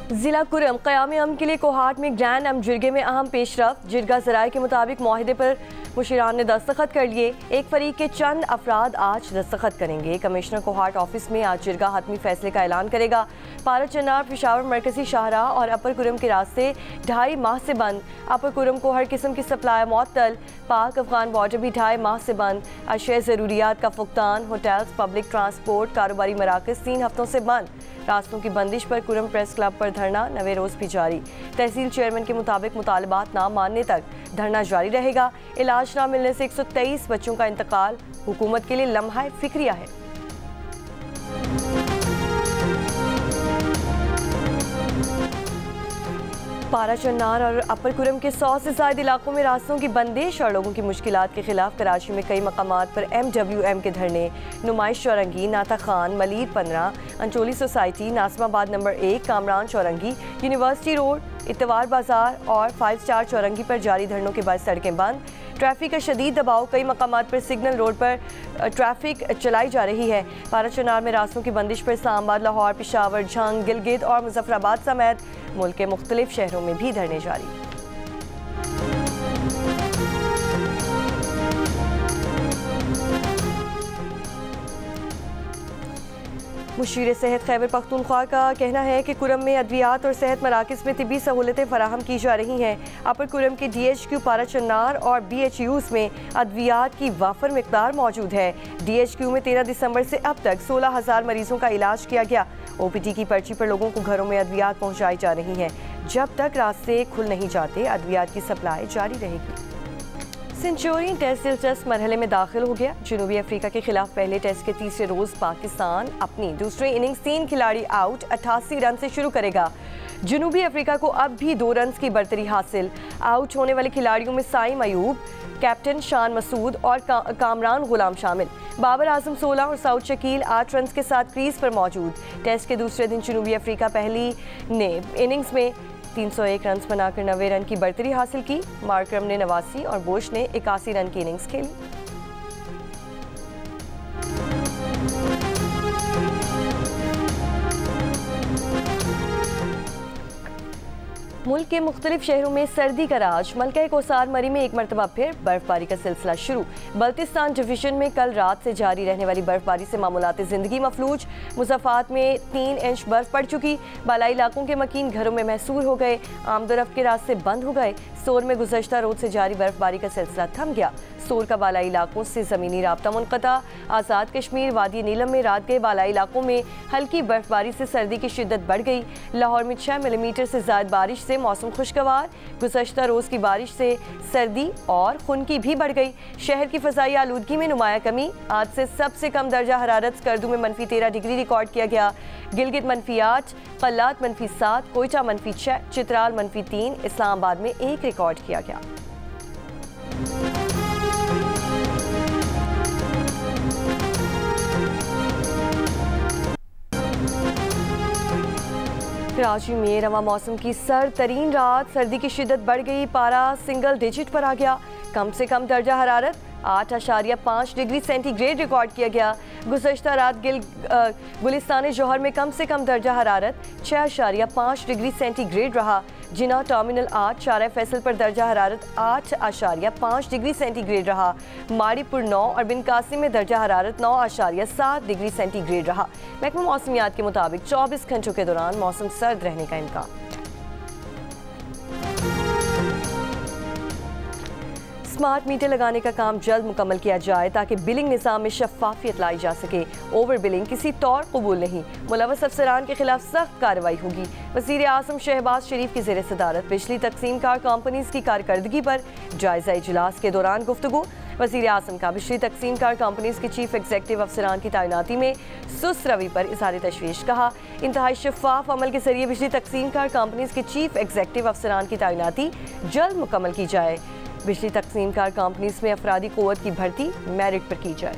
जिला कुरम क़याम अमन के लिए कोहाट में ग्रैंड अम जिरगे में अहम पेशरफ। जिरगा ज़राए के मुताबिक माहिदे पर मुशीरान ने दस्तखत कर लिए। एक फरीक के चंद अफराद आज दस्तखत करेंगे। कमिश्नर कोहाट ऑफिस में आज जिरगा हतमी फैसले का ऐलान करेगा। पारा चन्नार पेशावर मरकजी शाहराह और अपर कुरम के रास्ते 2.5 माह से बंद। अपर कुरम को हर किस्म की सप्लाई मुअत्तल। पाक अफगान बॉर्डर भी 2.5 माह से बंद। अशिया ज़रूरियात का फुकतान, होटल्स, पब्लिक ट्रांसपोर्ट, कारोबारी मराकज़ 3 हफ्तों से बंद। रास्तों की बंदिश पर कुरम प्रेस क्लब पर धरना नवे रोज़ भी जारी। तहसील चेयरमैन के मुताबिक मुतालबात ना मानने तक धरना जारी रहेगा। इलाज ना मिलने से 123 बच्चों का इंतकाल हुकूमत के लिए लम्हा फिक्रिया है। पारा चन्नार और अपर कुरम के 100 से ज़ायद इलाकों में रास्तों की बंदिश और लोगों की मुश्किलात के खिलाफ कराची में कई मकामात पर MWM के धरने, Numaish Chowrangi, Natha Khan, Malir 15, Ancholi society, Nazimabad number 1, Kamran Chowrangi, university road, Itwar Bazaar और 5 स्टार चौरंगी पर जारी धरनों के बाद सड़कें बंद। ट्रैफिक का शदीद दबाव, कई मकामात पर सिग्नल रोड पर ट्रैफिक चलाई जा रही है। पारा चन्नार में रास्तों की बंदिश पर इस्लामाबाद, लाहौर, पेशावर, झंग, गिलगित और मुजफ्फराबाद समेत मुल्क के मुख्तलिफ शहरों में भी धरने जारी। मुशीर सेहत खैबर पख्तूनख्वा का कहना है कि कुरम में अद्वियात और सेहत मराकज़ में तिब्बी सहूलतें फराहम की जा रही हैं। अपर कुरम के DHQ पारा चन्नार और BHUs में अद्वियात की वाफर मिकदार मौजूद है। DHQ में 13 दिसंबर से अब तक 16,000 मरीजों का इलाज किया गया। OPD की पर्ची पर लोगों को घरों में अद्वियात पहुँचाई जा रही हैं। जब तक रास्ते खुल नहीं जाते अद्वियात की सप्लाई जारी रहेगी। सेंचुरियन टेस्ट दिलचस्प मरहले में दाखिल हो गया। जनूबी अफ्रीका के खिलाफ पहले टेस्ट के तीसरे रोज पाकिस्तान अपनी दूसरी इनिंग्स 3 खिलाड़ी आउट 88 रन से शुरू करेगा। जनूबी अफ्रीका को अब भी 2 रन की बरतरी हासिल। आउट होने वाले खिलाड़ियों में साइम अयूब, कैप्टन शान मसूद और कामरान गुलाम शामिल। बाबर आजम 16 और साउद शकील 8 रन के साथ क्रीज पर मौजूद। टेस्ट के दूसरे दिन जनूबी अफ्रीका पहली ने इनिंग्स में 301 रन बनाकर 90 रन की बरतरी हासिल की। मार्करम ने 89 और बोश ने 81 रन की इनिंग्स खेली। मुल्क के मुख्तलिफ शहरों में सर्दी का राज। मलका कोसार मरी में एक मरतबा फिर बर्फबारी का सिलसिला शुरू। बल्तिस्तान डिवीजन में कल रात से जारी रहने वाली बर्फबारी से मामूलात ज़िंदगी मफलूज। मुज़फ़्फ़रात में 3 इंच बर्फ पड़ चुकी। बालाई इलाकों के मकीन घरों में महसूर हो गए। आमदोरफ्त के रास्ते बंद हो गए। सोर में गुज़श्ता रोज से जारी बर्फबारी का सिलसिला थम गया। सोर का बालाई इलाकों से ज़मीनी राब्ता मुनक़ता। आज़ाद कश्मीर वादी नीलम में रात के बालाई इलाकों में हल्की बर्फबारी से सर्दी की शिद्दत बढ़ गई। लाहौर में 6 मिलीमीटर से ज़्यादा बारिश से मौसम खुशगवार। गुज़श्ता रोज़ की बारिश से सर्दी और खुनकी भी बढ़ गई। शहर की फ़ज़ाई आलूदगी में नुमाया कमी। आज से सबसे कम दर्जा हरारत स्कर्दू में -13 डिग्री रिकॉर्ड किया गया। गिलगित -8, कल्लात -7, कोयटा -6, चित्राल -3, इस्लामाबाद में 1 रिकॉर्ड किया गया। कराची में रवा मौसम की सर्द तरीन रात। सर्दी की शिद्दत बढ़ गई। पारा सिंगल डिजिट पर आ गया। कम से कम दर्जा हरारत 8.5 डिग्री सेंटीग्रेड रिकॉर्ड किया गया। गुज़श्ता रात गुलिस्तान जौहर में कम से कम दर्जा हरारत 6.5 डिग्री सेंटीग्रेड रहा। जिना टर्मिनल 8 शारा फैसल पर दर्जा हरारत 8.5 डिग्री सेंटीग्रेड रहा। माड़ीपुर 9 और बिन कासिम में दर्जा हरारत 9.7 डिग्री सेंटीग्रेड रहा। महकमा मौसमियात के मुताबिक 24 घंटों के दौरान मौसम सर्द रहने का इम्कान। स्मार्ट मीटर लगाने का काम जल्द मुकम्मल किया जाए ताकि बिलिंग निज़ाम में शफाफियत लाई जा सके। ओवर बिलिंग किसी तौर कबूल नहीं। मुलव्वस अफसरान के खिलाफ सख्त कार्रवाई होगी। वज़ीर आज़म शहबाज शरीफ की ज़ेर सदारत बिजली तकसीम कार कंपनीज़ की कारकर्दगी पर जायज़ा इजलास के दौरान गुफ्तगू। वज़ीर आज़म का बिजली तकसीम कार कंपनीज़ के चीफ एग्जीक्यूटिव अफसरान की तैनाती में सुस्त रवि पर इज़हार तशवीश। कहा, इंतहाई शफाफ अमल के जरिए बिजली तकसीम कार कंपनीज़ के चीफ एग्जीक्यूटिव अफसरान की तैनाती जल्द मुकम्मल की जाए। बिजली तकसीम कार कंपनीज में अफरादी क़ुव्वत की भर्ती मेरिट पर की जाए।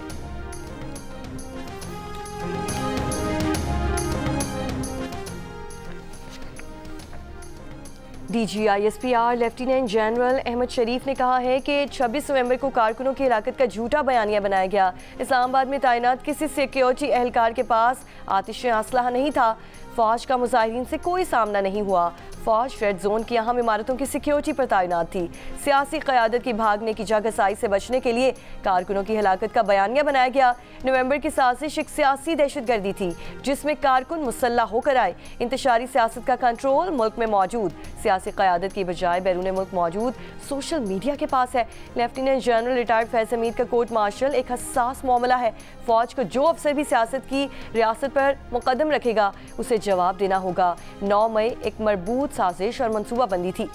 DGISPR लेफ्टिनेंट जनरल अहमद शरीफ ने कहा है कि 26 नवंबर को कारकुनों की हिराकत का झूठा बयानिया बनाया गया। इस्लामाबाद में तैनात किसी सिक्योरिटी एहलकार के पास आतिशी असलहा नहीं था। फौज का मुजाहिरीन से कोई सामना नहीं हुआ। फौज रेड जोन की अहम इमारतों की सिक्योरिटी पर तैनात थी। सियासी क़यादत की भागने की जगहसाई से बचने के लिए कारकुनों की हलाकत का बयानिया बनाया गया। नवंबर की साजिश एक सियासी दहशतगर्दी थी जिसमें कारकुन मुसल्लह होकर आए। इंतशारी सियासत का कंट्रोल मुल्क में मौजूद सियासी क़यादत की बजाय बैरून मुल्क मौजूद सोशल मीडिया के पास है। लेफ्टिनेंट जनरल रिटायर्ड फैज़ हमीद का कोर्ट मार्शल एक हसास मामला है। फौज को जो अफसर भी सियासत की रियासत पर मुकदम रखेगा उसे जवाब देना होगा। 9 मई एक मरबूत साजिश और मनसूबाबंदी थी।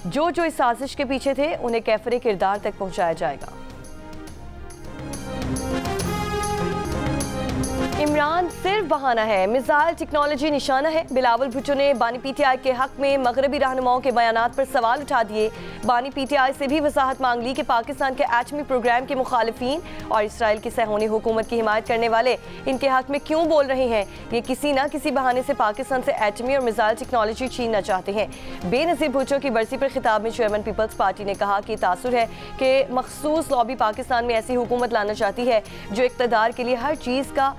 जो इस साजिश के पीछे थे उन्हें कैफरे किरदार तक पहुंचाया जाएगा। इमरान सिर्फ बहाना है, मिसाइल टेक्नोलॉजी निशाना है। बिलावल भुट्टो ने बानी पीटीआई के हक में मगरबी रहनुमाओं के बयानात पर सवाल उठा दिए। बानी पीटीआई से भी वजाहत मांग ली कि पाकिस्तान के एटमी प्रोग्राम के मुखालिफिन और इसराइल की सहूनी हुकूमत की हिमायत करने वाले इनके हक में क्यों बोल रहे हैं। ये किसी न किसी बहाने से पाकिस्तान से एटमी और मिसाइल टेक्नोलॉजी छीनना चाहते हैं। बेनज़ीर भुट्टो की बरसी पर खिताब में चेयरमैन पीपल्स पार्टी ने कहा कि तासुर है कि मखसूस लॉबी पाकिस्तान में ऐसी हुकूमत लाना चाहती है जो इक़्तिदार के लिए हर चीज़ का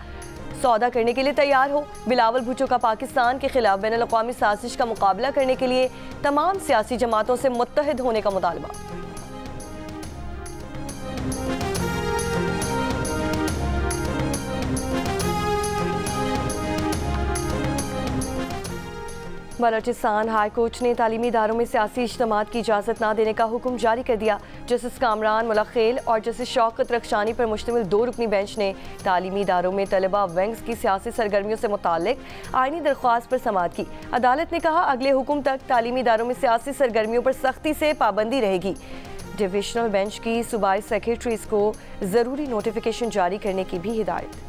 सौदा करने के लिए तैयार हो। बिलावल भुट्टो का पाकिस्तान के खिलाफ बैनुल अक़वामी साजिश का मुकाबला करने के लिए तमाम सियासी जमातों से मुत्तहिद होने का मुतालबा। बलोचिस्तान हाई कोर्ट ने तालीमी इदारों में सियासी इज्तिमात की इजाज़त न देने का हुक्म जारी कर दिया। जस्टिस कामरान मुलखेल और जस्टिस शौकत रखशानी पर मुश्तमिल 2 रुकनी बेंच ने तालीमी इदारों में तलबा विंग्स की सियासी सरगर्मियों से मुताल्लिक आईनी दरख्वास्त पर समाअत की। अदालत ने कहा अगले हुक्म तक तालीमी इदारों में सियासी सरगर्मियों पर सख्ती से पाबंदी रहेगी। डिविजनल बेंच की सूबाई सेक्रेटरीज को ज़रूरी नोटिफिकेशन जारी करने की भी हिदायत।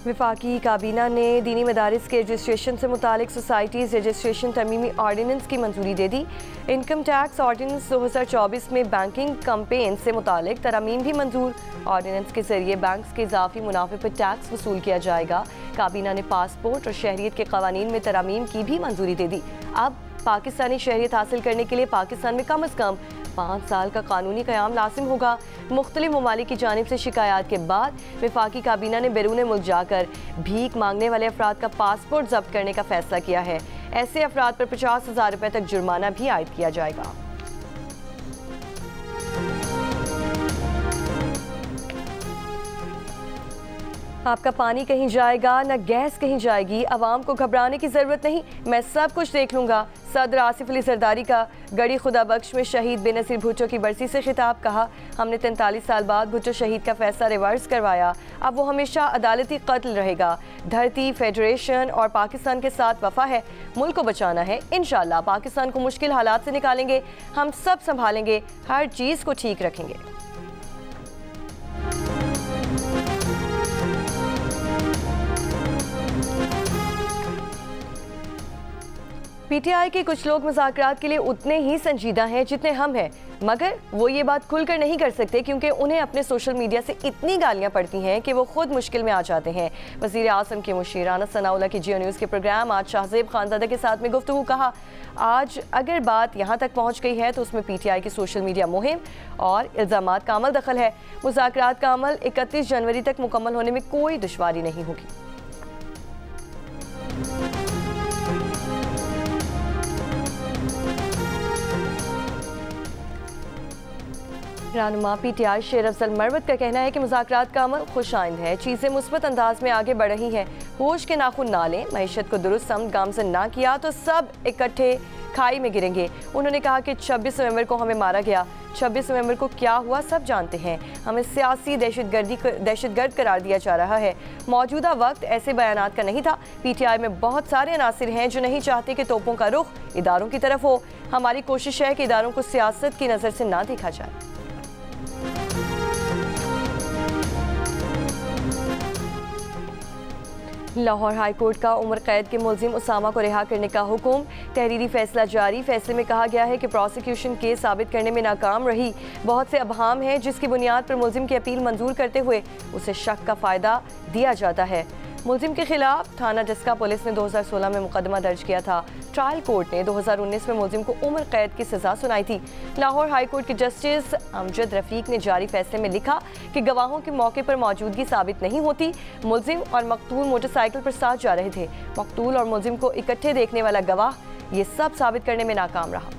वफाकी काबीना ने दीनी मदारिस के रजिस्ट्रेशन से मुतालिक सोसाइटीज़ रजिस्ट्रेशन तरमीमी ऑर्डिनेंस की मंजूरी दे दी। इनकम टैक्स ऑर्डिनेंस 2024 में बैंकिंग कैंपेन से मुतालिक तरामीम भी मंजूर। ऑर्डिनेंस के जरिए बैंक्स के इजाफी मुनाफे पर टैक्स वसूल किया जाएगा। काबीना ने पासपोर्ट और शहरियत के कवानीन में तरामीम की भी मंजूरी दे दी। अब पाकिस्तानी शहरियत हासिल करने के लिए पाकिस्तान में कम अज़ कम 5 साल का कानूनी क़याम लाजिम होगा। मुख्तलिफ ममालिक की जानिब से शिकायत के बाद वफाकी काबीना ने बैरून मुल्क जाकर भीख मांगने वाले अफराद का पासपोर्ट जब्त करने का फैसला किया है। ऐसे अफराद पर 50,000 रुपये तक जुर्माना भी आयद किया जाएगा। आपका पानी कहीं जाएगा न गैस कहीं जाएगी। अवाम को घबराने की ज़रूरत नहीं, मैं सब कुछ देख लूँगा। सदर आसिफ अली जरदारी का गड़ी खुदा बख्श में शहीद बेनज़ीर भुट्टो की बरसी से खिताब। कहा हमने 43 साल बाद भुट्टो शहीद का फैसला रिवर्स करवाया। अब वो हमेशा अदालती कत्ल रहेगा। धरती फेडरेशन और पाकिस्तान के साथ वफा है। मुल्क को बचाना है। इंशाअल्लाह पाकिस्तान को मुश्किल हालात से निकालेंगे। हम सब संभालेंगे, हर चीज़ को ठीक रखेंगे। पीटीआई के कुछ लोग मुज़ाकरात के लिए उतने ही संजीदा हैं जितने हम हैं, मगर वो ये बात खुलकर नहीं कर सकते क्योंकि उन्हें अपने सोशल मीडिया से इतनी गालियां पड़ती हैं कि वो खुद मुश्किल में आ जाते हैं। वज़ीर आज़म के मुशीर राना सनाउल्लाह की जियो न्यूज़ के प्रोग्राम आज शाहज़ेब खानज़ादा के साथ में गुफ्तगू। कहा आज अगर बात यहाँ तक पहुँच गई है तो उसमें पीटीआई की सोशल मीडिया मुहिम और इल्ज़ामात का अमल दखल है। मुज़ाकरात का अमल 31 जनवरी तक मुकम्मल होने में कोई दुश्वारी नहीं होगी। रहनुमा पीटीआई शेर अफजल मरवत का कहना है कि मुज़ाकरात का अमल खुशाइंद है, चीज़ें मुस्बत अंदाज में आगे बढ़ रही हैं। होश के नाखून ना लें, मईशत को दुरुस्त समत गामजन ना किया तो सब इकट्ठे खाई में गिरेंगे। उन्होंने कहा कि 26 नवंबर को हमें मारा गया। 26 नवंबर को क्या हुआ सब जानते हैं। हमें सियासी दहशतगर्द करार दिया जा रहा है। मौजूदा वक्त ऐसे बयानात का नहीं था। पीटीआई में बहुत सारे अनासिर हैं जो नहीं चाहते कि तोपों का रुख इदारों की तरफ हो। हमारी कोशिश है कि इदारों को सियासत की नज़र से ना देखा जाए। लाहौर हाई कोर्ट का उम्र कैद के मुलजिम उसामा को रिहा करने का हुक्म। तहरीरी फैसला जारी। फैसले में कहा गया है कि प्रोसिक्यूशन केस साबित करने में नाकाम रही। बहुत से अबहाम हैं जिसकी बुनियाद पर मुलजिम की अपील मंजूर करते हुए उसे शक का फ़ायदा दिया जाता है। मुलजिम के खिलाफ थाना जस्का पुलिस ने 2016 में मुकदमा दर्ज किया था। ट्रायल कोर्ट ने 2019 में मुलजिम को उम्र कैद की सजा सुनाई थी। लाहौर हाई कोर्ट के जस्टिस अमजद रफीक ने जारी फैसले में लिखा कि गवाहों के मौके पर मौजूदगी साबित नहीं होती। मुलजिम और मकतूल मोटरसाइकिल पर साथ जा रहे थे। मकतूल और मुलजिम को इकट्ठे देखने वाला गवाह ये सब साबित करने में नाकाम रहा।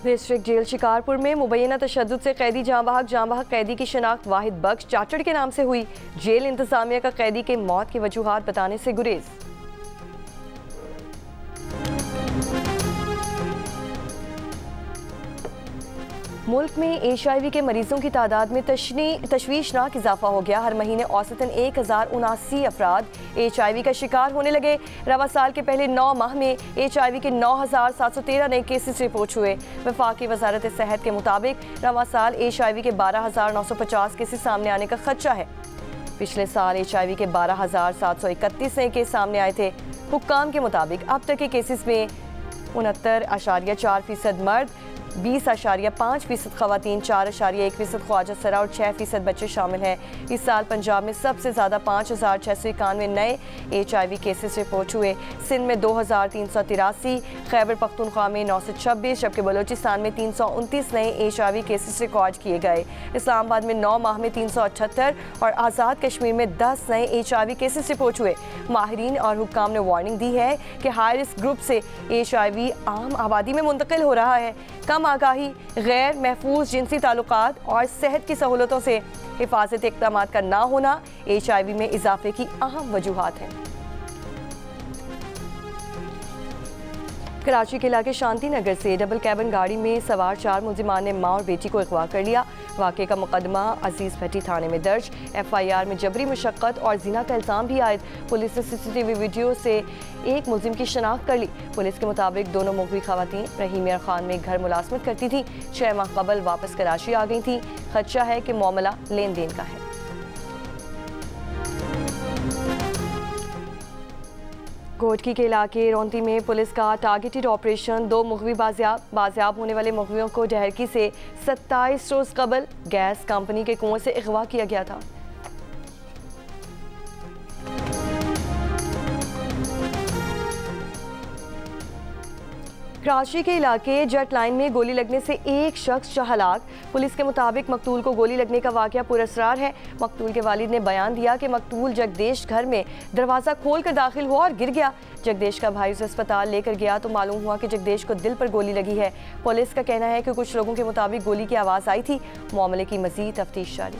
डिस्ट्रिक्ट जेल शिकारपुर में मुबैना तशद्दुद से कैदी जाँ बहक कैदी की शनाख्त वाहिद बख्श चाचड़ के नाम से हुई। जेल इंतजामिया का कैदी के मौत की वजूहात बताने से गुरेज। मुल्क में HIV के मरीजों की तादाद में तशवीशनाक इजाफा हो गया। हर महीने औसतन 1079 अफराद HIV का शिकार होने लगे। रवा साल के पहले 9 माह में HIV के 9713 नए केसेस रिपोर्ट हुए। वफाकी वजारत सेहत के मुताबिक रवा साल HIV के 12950 केसेस सामने आने का खदशा है। पिछले साल HIV के 12731 नए केस सामने आए थे। हुक्काम के मुताबिक अब तक के केसेस में 69.4% मर्द, 20.5% खवातीन, 4.1% ख्वाजा सरा और 6% बच्चे शामिल हैं। इस साल पंजाब में सबसे ज़्यादा 5691 नए HIV केसेस रिपोर्ट हुए। सिंध में 2383, खैबर पख्तूनख्वा में 926, जबकि बलोचिस्तान में 329 नए HIV केसेस रिकॉर्ड किए गए। इस्लामाबाद में 9 माह में 378 और आज़ाद कश्मीर में 10 नए HIV केसेस रिपोर्ट हुए। माहिरीन और हुक्काम ने वार्निंग दी है कि हाई रिस्क ग्रुप से HIV आम आबादी में मुंतकिल हो रहा है। कम आगाही, गैर महफूज जिनसी ताल्लुकात और सेहत की सहूलतों से हिफाजती इक़दाम का ना होना HIV में इजाफे की अहम वजूहात हैं। कराची के इलाके शांति नगर से डबल कैबिन गाड़ी में सवार 4 मुलजिमान ने मां और बेटी को अगवा कर लिया। वाक़े का मुकदमा अजीज भट्टी थाने में दर्ज। FIR में जबरी मुशक्क़त और जिना का इल्ज़ाम भी आयद। पुलिस ने CCTV वीडियो से एक मुलजिम की शनाख्त कर ली। पुलिस के मुताबिक दोनों मुग़वी ख़वातीन रहीम यार खान में घर मुलाजमत करती थी। 6 माह कबल वापस कराची आ गई थी। खदशा है कि मामला लेन देन का है। कोटकी के इलाके रोंती में पुलिस का टारगेटेड ऑपरेशन। 2 मुग़वी बाजियाब होने वाले मुग़वियों को डहरकी से 27 रोज़ कबल गैस कंपनी के कुएं से अगवा किया गया था। कराची के इलाके जट लाइन में गोली लगने से एक शख्स हलाक। पुलिस के मुताबिक मकतूल को गोली लगने का वाक़या पुरअसरार है। मकतूल के वालिद ने बयान दिया कि मकतूल जगदेश घर में दरवाज़ा खोल कर दाखिल हुआ और गिर गया। जगदेश का भाई उसे अस्पताल लेकर गया तो मालूम हुआ कि जगदेश को दिल पर गोली लगी है। पुलिस का कहना है कि कुछ लोगों के मुताबिक गोली की आवाज़ आई थी। मामले की मज़ीद तफ्तीश जारी।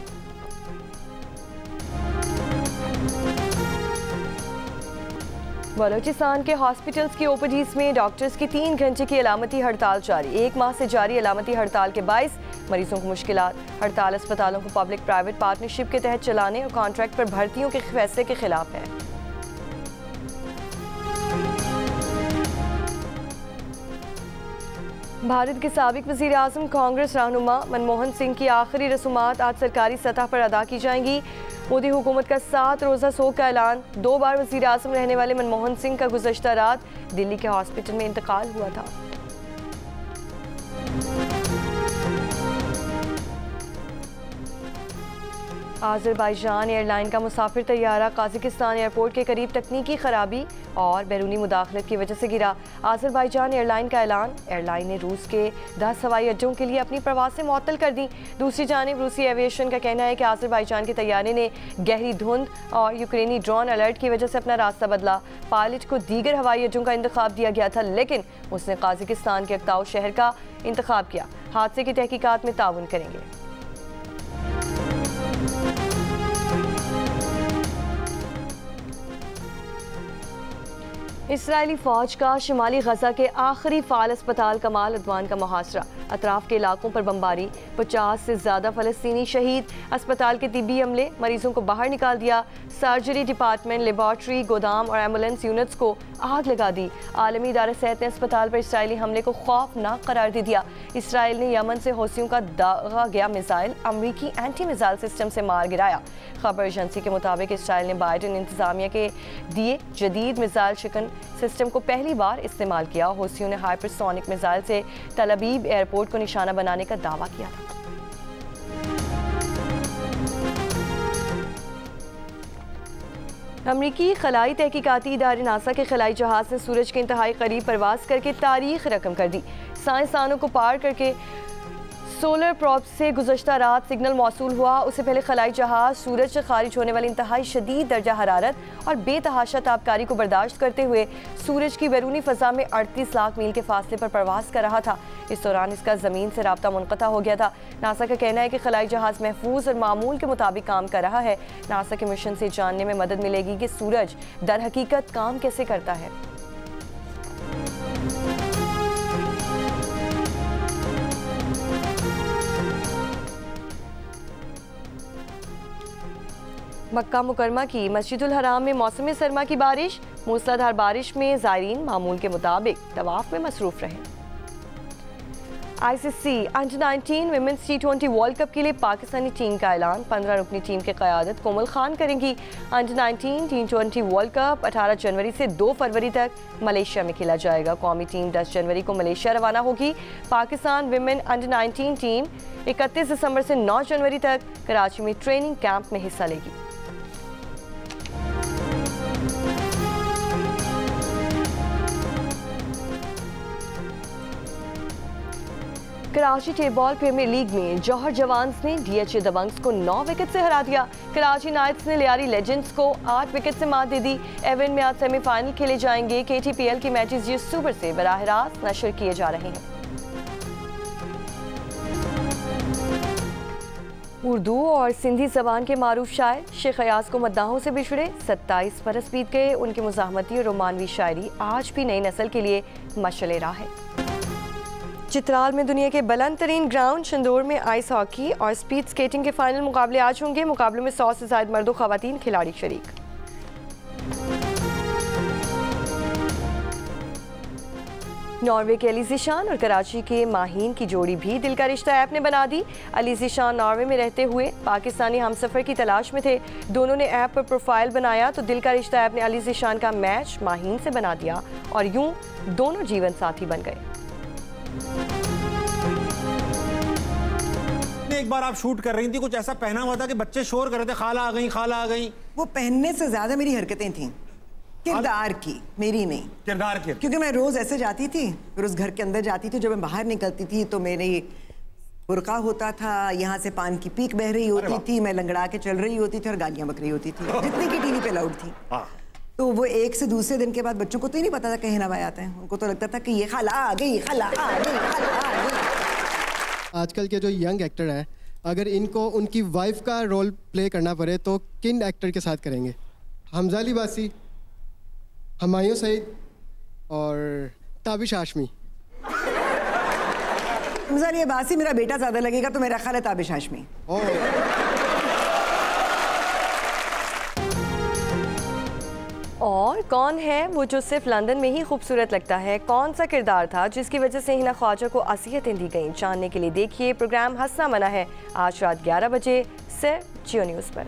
बलोचिस्तान के हॉस्पिटल्स की OPDs में डॉक्टर्स की 3 घंटे की अलामती हड़ताल जारी। 1 माह से जारी अलामती हड़ताल के बाइस मरीजों को मुश्किलात। हड़ताल अस्पतालों को पब्लिक प्राइवेट पार्टनरशिप के तहत चलाने और कॉन्ट्रैक्ट पर भर्तियों के फैसले के खिलाफ है। भारत के साबिक वज़ीर आज़म कांग्रेस रहनुमा मनमोहन सिंह की आखिरी रसूमात आज सरकारी सतह पर अदा की जाएंगी। मोदी हुकूमत का 7 रोज़ा सोग का ऐलान। 2 बार वज़ीर आज़म रहने वाले मनमोहन सिंह का गुज़श्ता रात दिल्ली के हॉस्पिटल में इंतकाल हुआ था। आज़रबाईजान एयरलाइन का मुसाफिर तैयारा काज़ाकिस्तान एयरपोर्ट के करीब तकनीकी खराबी और बैरूनी मुदाखलत की वजह से गिरा। आज़रबाईजान एयरलाइन का ऐलान। एयरलाइन ने रूस के 10 हवाई अड्डों के लिए अपनी प्रवासें मुअत्तल कर दी। दूसरी जानिब रूसी एविएशन का कहना है कि आज़रबाईजान के तैयारे ने गहरी धुंध और यूक्रेनी ड्रोन अलर्ट की वजह से अपना रास्ता बदला। पायलट को दीगर हवाई अड्डों का इंतखाब दिया गया था, लेकिन उसने काज़ाकिस्तान के अक्ताउ शहर का इंतखाब किया। हादसे की तहकीकात में ताउन करेंगे। इसराइली फ़ौज का शिमाली गजा के आखिरी फ़ाल अस्पताल कमाल अदवान का मुहासरा। अतराफ के इलाकों पर बमबारी। 50 से ज़्यादा फ़लस्तीनी शहीद। अस्पताल के तिब्बी अमले मरीजों को बाहर निकाल दिया। सर्जरी डिपार्टमेंट, लेबॉर्ट्री, गोदाम और एम्बुलेंस यूनिट्स को आग लगा दी। आलमी इदारा सेहत ने अस्पताल पर इसराइली हमले को खौफनाक करार दे दिया। इसराइल ने यमन से हौसियों का दागा गया मिसाइल अमरीकी एंटी मिसाइल सिस्टम से मार गिराया। खबर एजेंसी के मुताबिक इसराइल ने बाइडन इंतजामिया के दिए जदीद मिसाइल शिकन सिस्टम को पहली बार इस्तेमाल किया। हौसियों ने हाइपरसोनिक मिसाइल से तल अबीब एयरपोर्ट को निशाना बनाने का दावा किया था। अमरीकी खलाई तहकीकाती इदारे नासा के खलाई जहाज ने सूरज के इंतहाई करीब परवास करके तारीख रकम कर दी। साइंसदानों को पार करके सोलर प्रॉप से गुज़श्ता रात सिग्नल मौसूल हुआ। उससे पहले खलाई जहाज सूरज से खारिज होने वाली इंतहाई शदीद दर्जा हरारत और बेतहाशा तापकारी को बर्दाश्त करते हुए सूरज की बैरूनी फ़ज़ा में 38 लाख मील के फासले पर प्रवास कर रहा था। इस दौरान इसका ज़मीन से राब्ता मुनक़ता हो गया था। नासा का कहना है कि खलाई जहाज़ महफूज और मामूल के मुताबिक काम कर रहा है। नासा के मिशन से जानने में मदद मिलेगी कि सूरज दर हकीकत काम कैसे करता है। मक्का मुकरमा की मस्जिदुल हराम में मौसम सरमा की बारिश। मूसलाधार बारिश में ज़ायरीन मामूल के मुताबिक तवाफ में मसरूफ रहे। ICC under-19 women's T20 world cup के लिए पाकिस्तानी टीम का ऐलान। 15 रुकनी टीम की क़यादत कोमल खान करेंगी। अंडर-19 T20 वर्ल्ड कप 18 जनवरी से 2 फरवरी तक मलेशिया में खेला जाएगा। कौमी टीम 10 जनवरी को मलेशिया रवाना होगी। पाकिस्तान विमेन अंडर-19 टीम 31 दिसंबर से 9 जनवरी तक कराची में ट्रेनिंग कैंप में हिस्सा लेगी। कराची टेबल प्रीमियर लीग में जौहर जवान्स ने DHA दबंग्स को 9 विकेट से हरा दिया। कराची नाइट्स ने लियारी लेजेंड्स को 8 विकेट से मात दे दी। एवन में आज सेमीफाइनल खेले जाएंगे। KTPL के मैचेस जियो सुपर से बराह रास्त नशर किए जा रहे हैं। उर्दू और सिंधी ज़बान के मारूफ शायर शेख अयाज को मद्दाहों से बिछड़े 27 बरस बीत गए। उनकी मुज़ाहमती और रोमानवी शायरी आज भी नई नस्ल के लिए मशअल राह है। चित्राल में दुनिया के बुलंद तरीन ग्राउंड शंदोर में आइस हॉकी और स्पीड स्केटिंग के फाइनल मुकाबले आज होंगे। मुकाबले में 100 से ज़ायद मर्द और ख़वातीन खिलाड़ी शरीक। नॉर्वे के अली ज़ीशान और कराची के माहीन की जोड़ी भी दिल का रिश्ता ऐप ने बना दी। अली ज़ीशान नॉर्वे में रहते हुए पाकिस्तानी हमसफ़र की तलाश में थे। दोनों ने ऐप पर प्रोफाइल बनाया तो दिल का रिश्ता ऐप ने अली ज़ीशान का मैच माहीन से बना दिया और यूं दोनों जीवन साथी बन गए। एक बार आप शूट कर रही थी, कुछ ऐसा पहना हुआ था कि बच्चे शोर कर रहे थे, खाला आ गई, खाला आ गई। वो पहनने से ज्यादा मेरी हरकतें थीं, किरदार की, मेरी नहीं। किरदार की, क्योंकि मैं रोज ऐसे जाती थी, फिर उस घर के अंदर जाती थी। जब मैं बाहर निकलती थी तो मेरे बुर्का होता था, यहाँ से पान की पीक बह रही होती थी, मैं लंगड़ा के चल रही होती थी और गालियां बक रही होती थी, जितनी की टीवी पे लाउड थी। तो वो एक से दूसरे दिन के बाद बच्चों को तो ही नहीं पता था कहीं नवाए आते हैं। उनको तो लगता था कि ये खाला आ गई, खाला आ गई, खाला आ गई। आजकल के जो यंग एक्टर हैं, अगर इनको उनकी वाइफ का रोल प्ले करना पड़े तो किन एक्टर के साथ करेंगे? हमजा अली बासी, हुमायूं सईद और ताबिश हाशमी। हमजा अली बासी मेरा बेटा ज़्यादा लगेगा तो मेरा ख्याल है ताबिश हाशमी। और कौन है वो जो सिर्फ लंदन में ही खूबसूरत लगता है? कौन सा किरदार था जिसकी वजह से हिना ख्वाजा को असियतें दी गईं? जानने के लिए देखिए प्रोग्राम हंसना मना है आज रात 11 बजे सिर्फ जियो न्यूज़ पर।